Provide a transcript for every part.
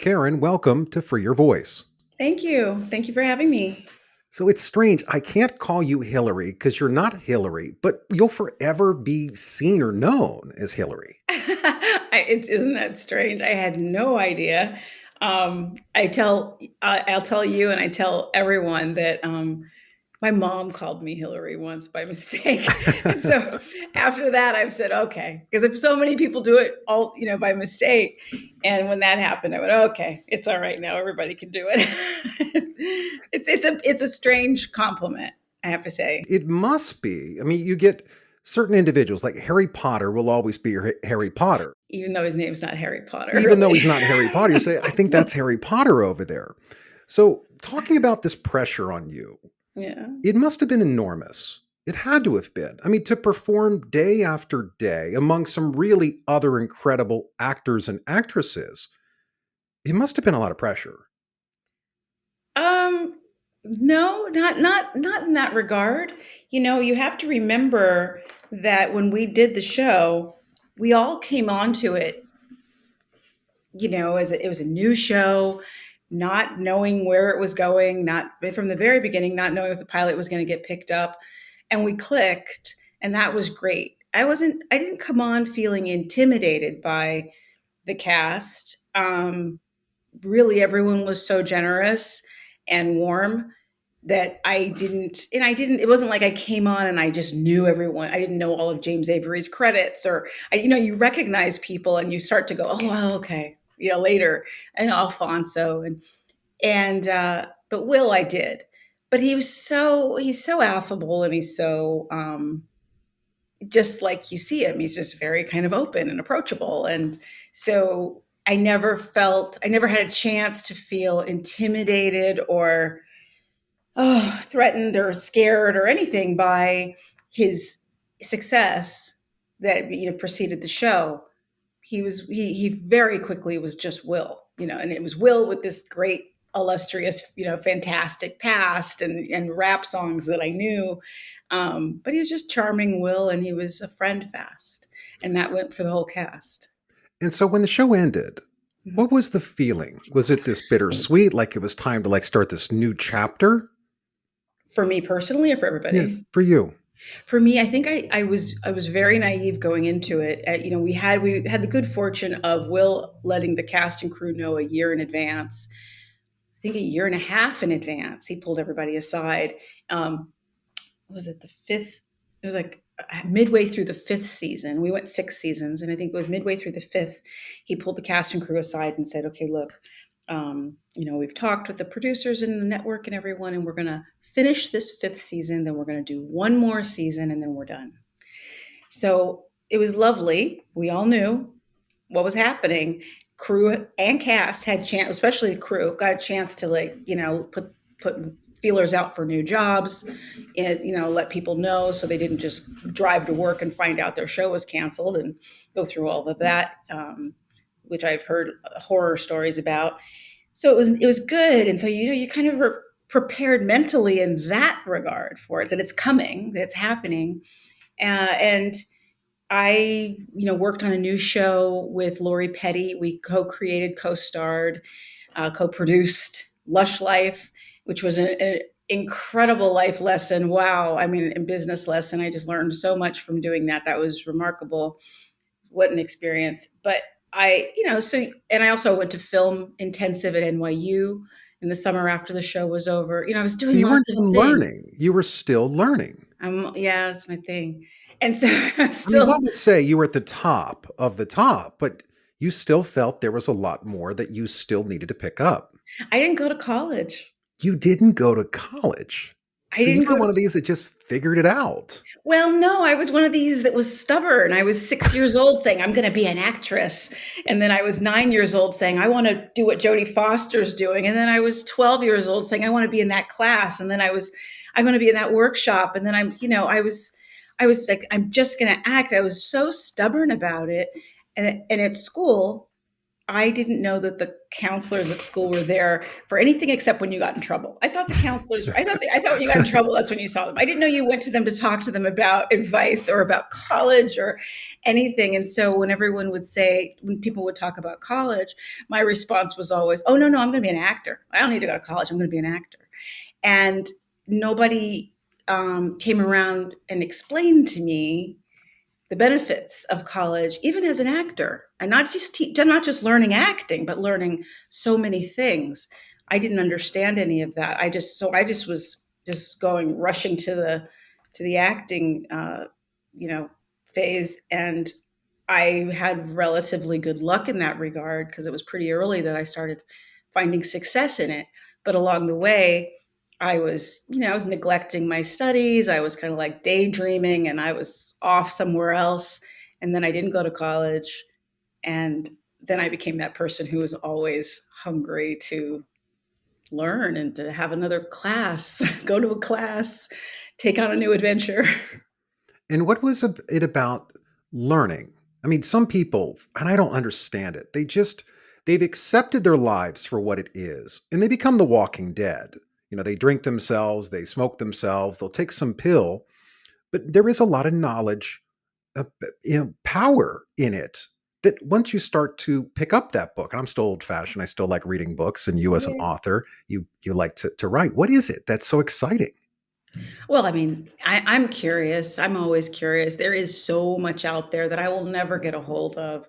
Karyn, welcome to Free Your Voice. Thank you. Thank you for having me. So it's strange. I can't call you Hillary because you're not Hillary, but you'll forever be seen or known as Hillary. Isn't that strange? I had no idea. I'll tell you, and I tell everyone that my mom called me Hillary once by mistake, and so after that, I've said okay, because if so many people do it all, by mistake, and when that happened, I went, okay, it's all right now. Everybody can do it. It's a strange compliment, I have to say. It must be. I mean, you get certain individuals like Harry Potter will always be Harry Potter. Even though his name's not Harry Potter, Even though really. he's not Harry Potter, you say, I think that's Harry Potter over there. So, talking about this pressure on you, Yeah. it must have been enormous. It had to have been. I mean, to perform day after day among some really other incredible actors and actresses, it must have been a lot of pressure. Um, no, not in that regard. You have to remember that when we did the show, we all came onto it, as it was a new show, not knowing where it was going, not from the very beginning, not knowing if the pilot was going to get picked up, and we clicked, and that was great. I didn't come on feeling intimidated by the cast. Really, everyone was so generous and warm that it wasn't like I came on and I just knew everyone. I didn't know all of James Avery's credits, or you recognize people and you start to go, oh well, okay, later, and Alfonso, but Will, I did. But he's so affable, and he's so just like you see him, he's just very kind of open and approachable. And so I never had a chance to feel intimidated or threatened or scared or anything by his success that preceded the show. He very quickly was just Will, and it was Will with this great illustrious, fantastic past and rap songs that I knew. But he was just charming Will, and he was a friend fast, and that went for the whole cast. And so when the show ended, Mhm. what was the feeling? Was it this bittersweet, like it was time to start this new chapter? For me personally, or for Yeah, everybody? for you. For me, I think I was very naive going into it. We had the good fortune of Will letting the cast and crew know a year in advance. I think a year and a half in advance. He pulled everybody aside. Was it the fifth? It was like midway through the fifth season. We went 6 seasons, and I think it was midway through the fifth. He pulled the cast and crew aside and said, "Okay, look, we've talked with the producers and the network and everyone, and we're going to finish this fifth season. Then we're going to do one more season, and then we're done." So it was lovely. We all knew what was happening. Crew and cast had chance, especially the crew, got a chance to put feelers out for new jobs, and let people know, so they didn't just drive to work and find out their show was canceled and go through all of that, which I've heard horror stories about. So it was good, and so you kind of were prepared mentally in that regard for it, that it's coming, that it's happening, and I, worked on a new show with Lori Petty. We co-created, co-starred, co-produced Lush Life, which was an incredible life lesson. Wow. I mean, in business lesson, I just learned so much from doing that. That was remarkable. What an experience. But and I also went to film intensive at NYU in the summer after the show was over. I was So doing you weren't lots of done things. learning. You were still learning. Yeah, that's my thing. And so I was I mean, one still would say you were at the top of the top, but you still felt there was a lot more that you still needed to pick up. I didn't go to college. You didn't go to college. I So you didn't were go to one of these that just figured it out. Well, no, I was one of these that was stubborn. I was 6 years old saying, "I'm gonna be an actress." And then I was 9 years old saying, "I wanna do what Jodie Foster's doing." And then I was 12 years old saying, "I wanna be in that class." And then "I'm gonna be in that workshop." And then I was like, "I'm just gonna act." I was so stubborn about it. And at school, I didn't know that the counselors at school were there for anything except when you got in trouble. I thought the counselors were, I thought when you got in trouble, that's when you saw them. I didn't know you went to them to talk to them about advice or about college or anything. And so when everyone would say, when people would talk about college, my response was always, oh, no, no, I'm going to be an actor. I don't need to go to college. I'm going to be an actor. And nobody came around and explained to me the benefits of college, even as an actor, and not just learning acting, but learning so many things. I didn't understand any of that. I just was just going rushing to the acting, you know, phase, and I had relatively good luck in that regard because it was pretty early that I started finding success in it. But along the way, I was neglecting my studies. I was kind of like daydreaming and I was off somewhere else. And then I didn't go to college. And then I became that person who was always hungry to learn and to have another class, go to a class, take on a new adventure. And what was it about learning? I mean, some people, and I don't understand it, they've accepted their lives for what it is, and they become the walking dead. You know, they drink themselves, they smoke themselves, they'll take some pill, but there is a lot of knowledge, uh, power in it. That once you start to pick up that book, and I'm still old fashioned, I still like reading books, and you as an Yeah. author, you like to write. What is it that's so exciting? Well, I mean, I'm curious. I'm always curious. There is so much out there that I will never get a hold of.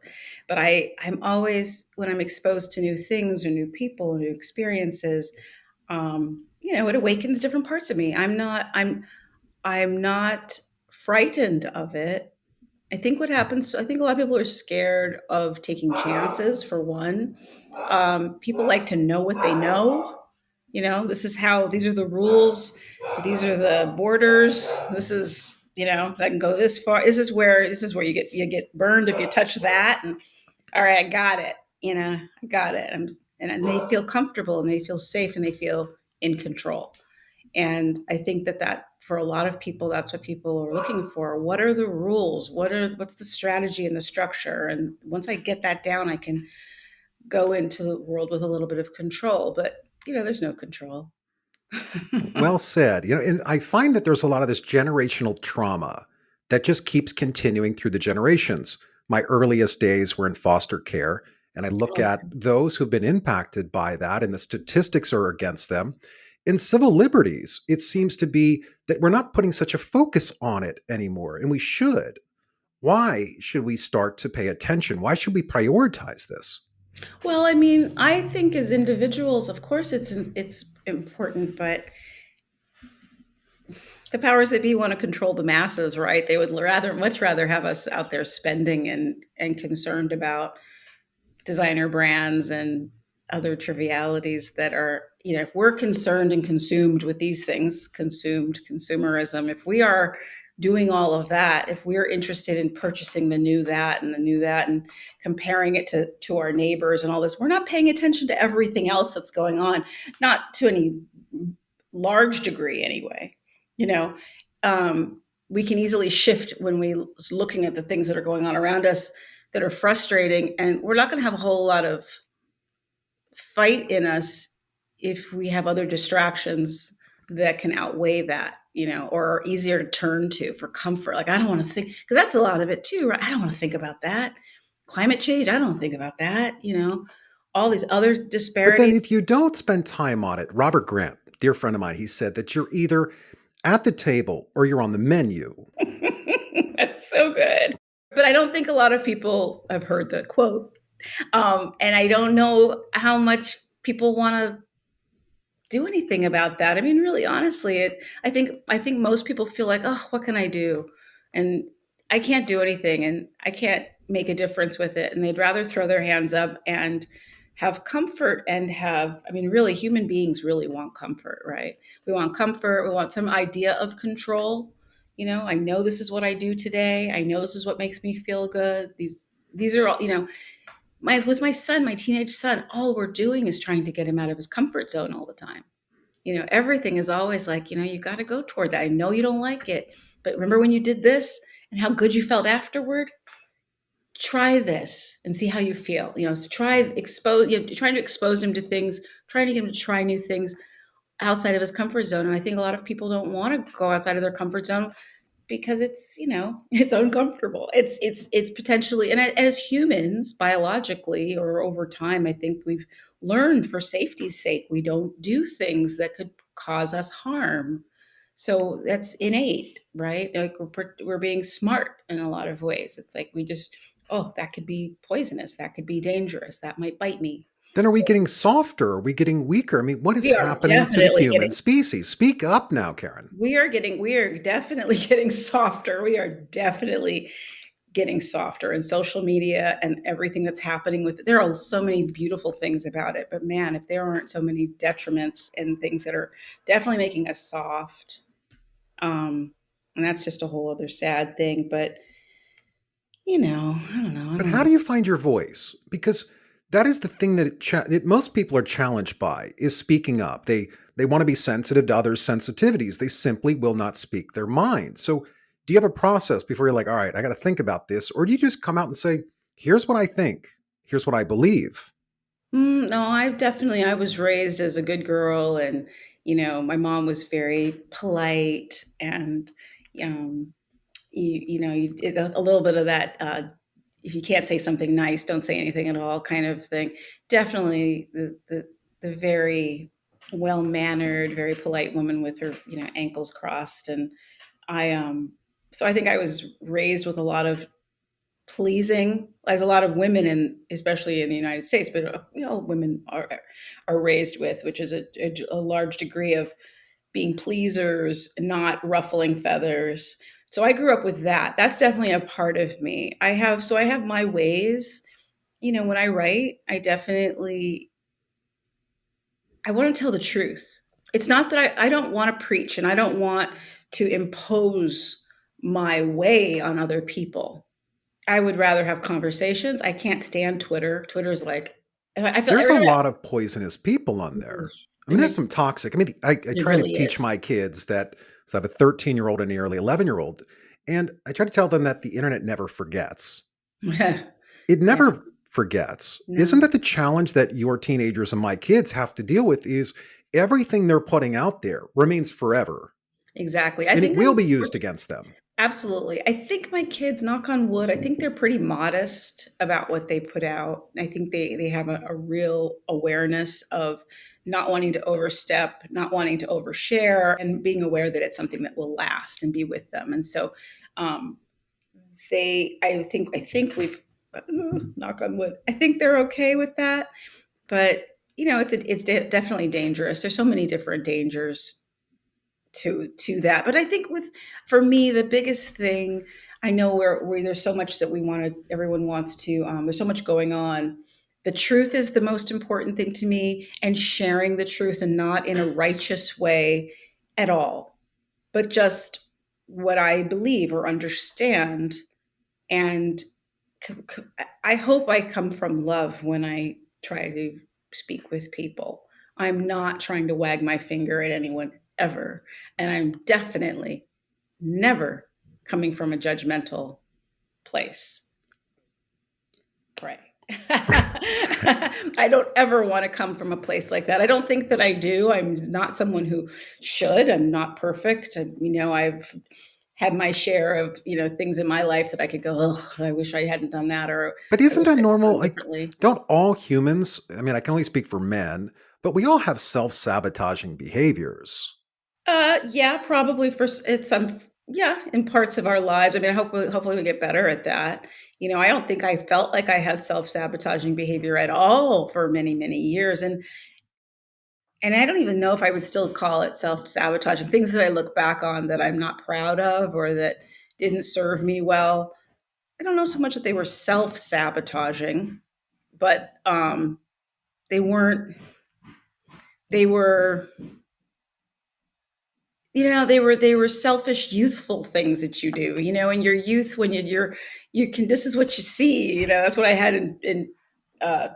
But I'm always, when I'm exposed to new things or new people or new experiences, it awakens different parts of me. I'm not frightened of it. I think a lot of people are scared of taking chances, for one. People like to know what they know. These are the rules, these are the borders. This is, I can go this far. This is where you get burned if you touch that. And all right, I got it. I got it. And they feel comfortable and they feel safe and they feel in control. And I think that for a lot of people, that's what people are looking for. What are the rules? What's the strategy and the structure? And once I get that down, I can go into the world with a little bit of control. But there's no control. Well said. You know, and I find that there's a lot of this generational trauma that just keeps continuing through the generations. My earliest days were in foster care, and I look Okay. at those who've been impacted by that, and the statistics are against them. In civil liberties, it seems to be that we're not putting such a focus on it anymore, and we should. Why should we start to pay attention? Why should we prioritize this? Well, I mean, I think as individuals, of course, it's important, but the powers that be want to control the masses, right? They would much rather have us out there spending and concerned about designer brands and other trivialities that are, if we're concerned and consumed with these things, consumerism, if we are doing all of that, if we're interested in purchasing the new that and the new that and comparing it to our neighbors and all this, we're not paying attention to everything else that's going on, not to any large degree anyway. You know, we can easily shift when we looking at the things that are going on around us that are frustrating, and we're not going to have a whole lot of fight in us if we have other distractions that can outweigh that, or are easier to turn to for comfort. Like, I don't want to think, because that's a lot of it too, right? I don't want to think about that. Climate change, I don't think about that, all these other But then disparities. if you don't spend time on it, Robert Grant, dear friend of mine, he said that you're either at the table or you're on the menu. That's so good. But I don't think a lot of people have heard the quote. And I don't know how much people want to do anything about that. I mean, really, honestly, I think most people feel like, oh, what can I do? And I can't do anything, and I can't make a difference with it. And they'd rather throw their hands up and have comfort and have. I mean, really, human beings really want comfort, right? We want comfort. We want some idea of control. I know this is what I do today. I know this is what makes me feel good. These are all. With my son, my teenage son, all we're doing is trying to get him out of his comfort zone all the time. Everything is always like, you got to go toward that. I know you don't like it, but remember when you did this and how good you felt afterward? try this and see how you feel. Try expose, trying to expose him to things, trying to get him to try new things outside of his comfort zone. And I think a lot of people don't want to go outside of their comfort zone because it's, it's uncomfortable. It's potentially, and as humans, biologically or over time, I think we've learned for safety's sake, we don't do things that could cause us harm. So that's innate, right? Like we're being smart in a lot of ways. It's like we just, oh, that could be poisonous, that could be dangerous, that might bite me. Then are we So getting softer? Are we getting weaker? I mean, what is we are happening to the definitely human getting species? Speak up now, Karyn. we are definitely getting softer. We are definitely getting softer, and social media and everything that's happening with it. There are so many beautiful things about it, but man, if there aren't so many detriments and things that are definitely making us soft, and that's just a whole other sad thing. But I don't know. I But don't how know. do you find your voice? Because that is the thing that most people are challenged by is speaking up. They want to be sensitive to others' sensitivities. They simply will not speak their mind. So, do you have a process before you're like, all right, I got to think about this, or do you just come out and say, here's what I think, here's what I believe? No, I was raised as a good girl, and my mom was very polite, and um, a little bit of that. If you can't say something nice, don't say anything at all, kind of thing. Definitely the very well mannered, very polite woman with her ankles crossed, and I so I think I was raised with a lot of pleasing, as a lot of women, and especially in the United States, but women are raised with, which is a large degree of being pleasers, not ruffling feathers. So I grew up with that. That's definitely a part of me. I have my ways. When I write, I want to tell the truth. It's not that I don't want to preach, and I don't want to impose my way on other people. I would rather have conversations. I can't stand Twitter. Twitter's like, I feel There's every a time lot of poisonous people on I, there. I mean, it there's makes some toxic. I mean, I it try to really teach is. my kids that. So I have a 13-year-old and a nearly 11-year-old, and I try to tell them that the internet never forgets. It Yeah, never forgets. Isn't no, that the challenge that your teenagers and my kids have to deal with is everything they're putting out there remains forever exactly. I and it think will be used against them. absolutely. I think my kids, knock on wood, I think they're pretty modest about what they put out. I think they have a real awareness of not wanting to overstep, not wanting to overshare, and being aware that it's something that will last and be with them. And so, um, I think we've, knock on wood, I think they're okay with that. But definitely dangerous. There's so many different dangers to that. But I think for me, the biggest thing, I know where there's so much that everyone wants to, there's so much going on. The truth is the most important thing to me, and sharing the truth, and not in a righteous way at all, but just what I believe or understand. And I hope I come from love when I try to speak with people. I'm not trying to wag my finger at anyone ever. And I'm definitely never coming from a judgmental place. Pray. I don't ever want to come from a place like that. I don't think that I do. I'm not someone who should. I'm not perfect. I've had my share of things in my life that I could go, oh, I wish I hadn't done that, or But I isn't wish that I'd normal? done Like, differently. don't all humans, I mean, I can only speak for men, but we all have self sabotaging behaviors. Yeah, probably it's some, yeah, in parts of our lives. I mean, hopefully we get better at that. I don't think I felt like I had self-sabotaging behavior at all for many, many years. And I don't even know if I would still call it self-sabotaging. Things that I look back on that I'm not proud of, or that didn't serve me well. I don't know so much that they were self-sabotaging, but they weren't, they were they were selfish youthful things that you do, in your youth, when you can, this is what you see, that's what I had in uh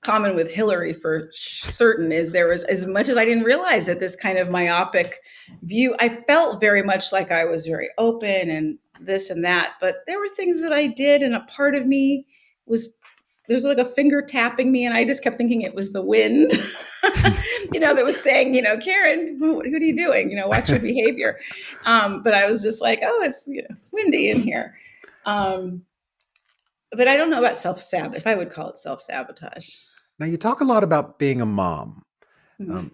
common with Hilary for certain is there was, as much as I didn't realize it, this kind of myopic view. I felt very much like I was very open and this and that, but there were things that I did, and a part of me was, there's like a finger tapping me, and I just kept thinking it was the wind, that was saying, Karyn, what are you doing? Watch your behavior. But I was just like, oh, it's windy in here. Um, but I don't know about if I would call it self sabotage. Now, you talk a lot about being a mom. Mm. Um,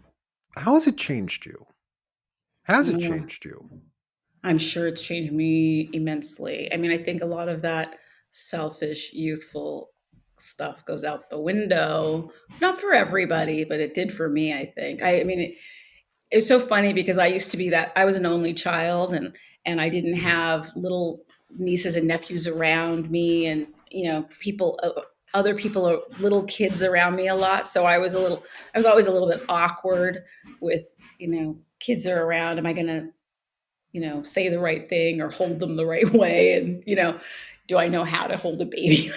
how has it changed you? Has it Oh, changed you? I'm sure it's changed me immensely. I mean, I think a lot of that selfish, youthful stuff goes out the window. Not for everybody, but it did for me, I think. I mean, it was so funny because I used to be that I was an only child, and I didn't have little nieces and nephews around me, and people, other people, little kids around me a lot. So I was always a little bit awkward with kids are around. Am I going to say the right thing or hold them the right way? And, do I know how to hold a baby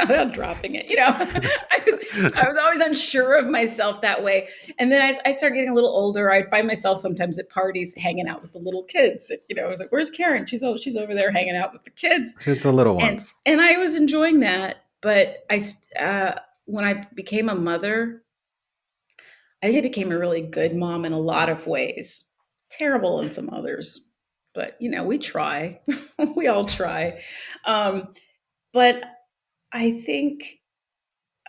without dropping it? I was always unsure of myself that way. And then I started getting a little older. I'd find myself sometimes at parties hanging out with the little kids. I was like, where's Karyn? She's over there hanging out with the kids. So the little And, ones. and I was enjoying that. But when I became a mother, I think I became a really good mom in a lot of ways, terrible in some others. But we try. We all try. Um, but I think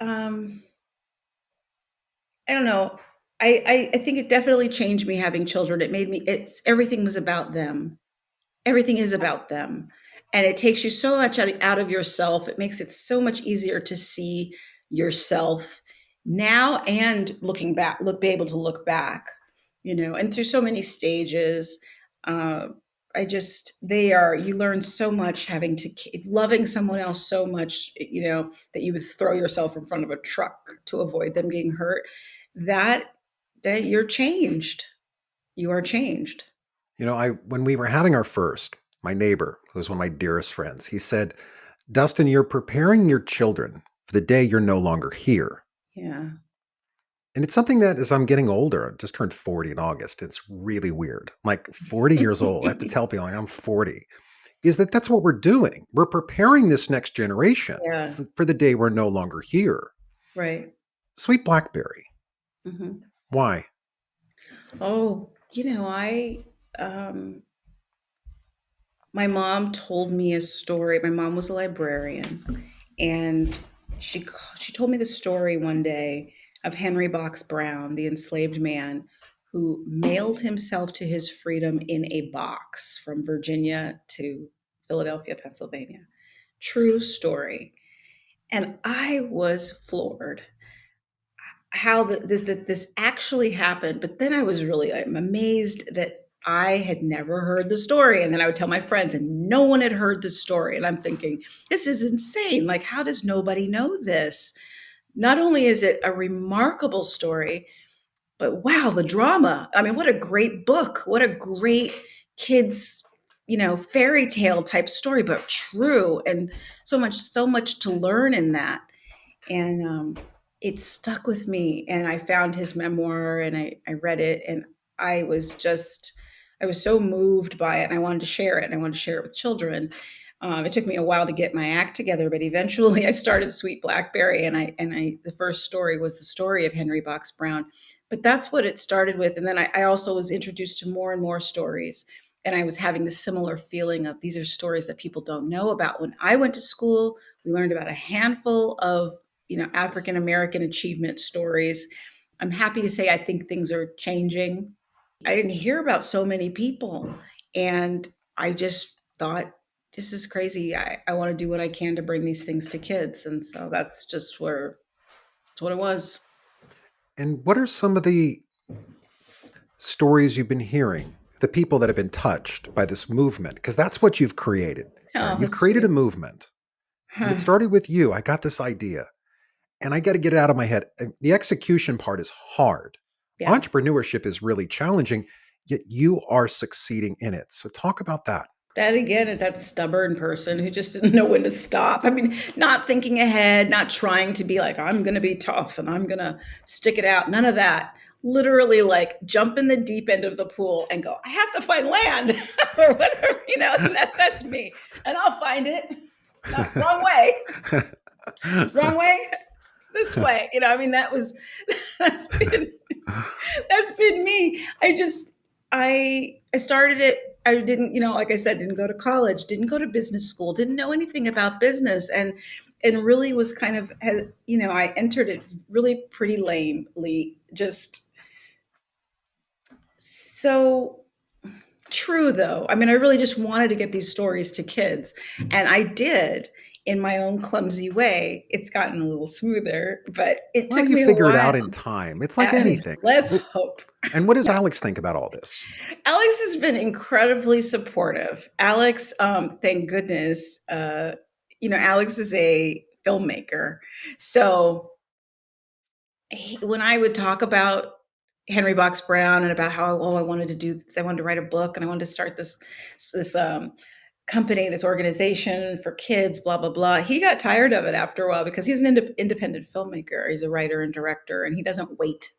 um, I don't know. I think it definitely changed me having children. It made me. It's everything was about them. Everything is about them, and it takes you so much out of yourself. It makes it so much easier to see yourself now and looking back. Be able to look back, and through so many stages. Uh, I just they are you learn so much having to loving someone else so much, that you would throw yourself in front of a truck to avoid them getting hurt. That that you're changed. You are changed. I when we were having our first, my neighbor, who was one of my dearest friends, he said, Dustin, you're preparing your children for the day you're no longer here. Yeah. And it's something that as I'm getting older, I just turned 40 in August. It's really weird. I'm like 40 years old. I have to tell people like, I'm 40. Is that's what we're doing. We're preparing this next generation Yeah. for the day we're no longer here. Right. Sweet Blackberry. Hmm. Why? Oh, I um my mom told me a story. My mom was a librarian, and she told me the story one day of Henry Box Brown, the enslaved man who mailed himself to his freedom in a box from Virginia to Philadelphia, Pennsylvania. True story. And I was floored how this actually happened. But then I'm amazed that I had never heard the story. And then I would tell my friends, and no one had heard the story. And I'm thinking, this is insane. Like, how does nobody know this? Not only is it a remarkable story, but wow, the drama. I mean, what a great book. What a great kids, fairy tale type story, but true. And so much to learn in that. And it stuck with me. And I found his memoir, and I read it, and I was just I was so moved by it, and I wanted to share it, and I wanted to share it with children. It took me a while to get my act together, but eventually I started Sweet Blackberry, and I the first story was the story of Henry Box Brown. But that's what it started with, and then I also was introduced to more and more stories, and I was having this similar feeling of these are stories that people don't know about. When I went to school, we learned about a handful of African American achievement stories. I'm happy to say I think things are changing. I didn't hear about so many people, and I just thought, this is crazy. I want to do what I can to bring these things to kids. And so that's what it was. And what are some of the stories you've been hearing? The people that have been touched by this movement? Because that's what you've created, Karyn. Oh, You've that's created a sweet. movement. And it Huh. started with you. I got this idea and I got to get it out of my head. The execution part is hard. Yeah. Entrepreneurship is really challenging, yet you are succeeding in it. So talk about that. That again is that stubborn person who just didn't know when to stop. I mean, not thinking ahead, not trying to be like, I'm going to be tough and I'm going to stick it out. None of that. Literally, like, jump in the deep end of the pool and go, I have to find land or whatever, and that's me. And I'll find it. No, wrong way, wrong way, this way. I mean, that's been that's been me. I started it. I didn't, like I said, didn't go to college, didn't go to business school, didn't know anything about business, and really was kind of, I entered it really pretty lamely. Just so true, though. I mean, I really just wanted to get these stories to kids, and I did in my own clumsy way. It's gotten a little smoother, but it Well, took you me a figure it while. out in time. It's like anything. Let's hope. And what does No. Alex think about all this? Alex has been incredibly supportive. Alex, thank goodness, Alex is a filmmaker. So when I would talk about Henry Box Brown and about how, I wanted to do this, I wanted to write a book and I wanted to start this company, this organization for kids, blah, blah, blah. He got tired of it after a while because he's an independent filmmaker. He's a writer and director, and he doesn't wait.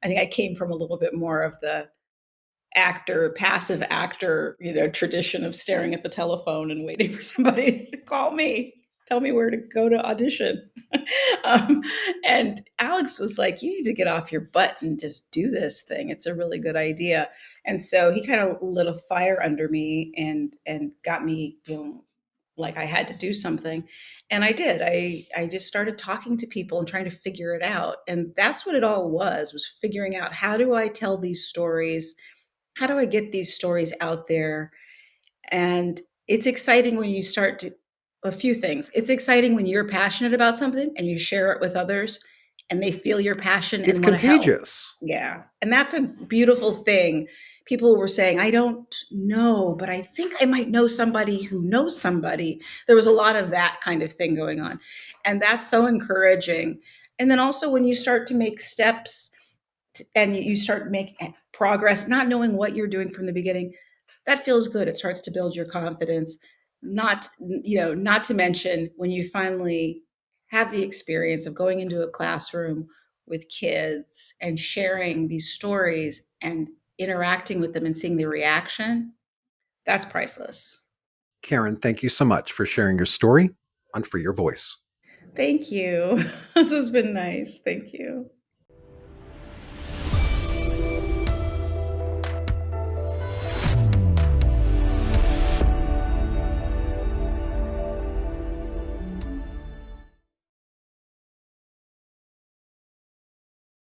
I think I came from a little bit more of the passive actor, tradition of staring at the telephone and waiting for somebody to call me, tell me where to go to audition. um, and Alex was like, you need to get off your butt and just do this thing. It's a really good idea. And so he kind of lit a fire under me and got me feeling like I had to do something. And I did. I just started talking to people and trying to figure it out. And that's what it all was figuring out, how do I tell these stories? How do I get these stories out there? And it's exciting when you start to, a few things. It's exciting when you're passionate about something and you share it with others and they feel your passion It's and want to help. contagious. Yeah. And that's a beautiful thing. People were saying, I don't know, but I think I might know somebody who knows somebody. There was a lot of that kind of thing going on. And that's so encouraging. And then also when you start to make steps and you start making progress, not knowing what you're doing from the beginning, that feels good. It starts to build your confidence. Not to mention when you finally have the experience of going into a classroom with kids and sharing these stories and interacting with them and seeing the reaction, that's priceless. Karyn, thank you so much for sharing your story and for your voice. Thank you. This has been nice. Thank you.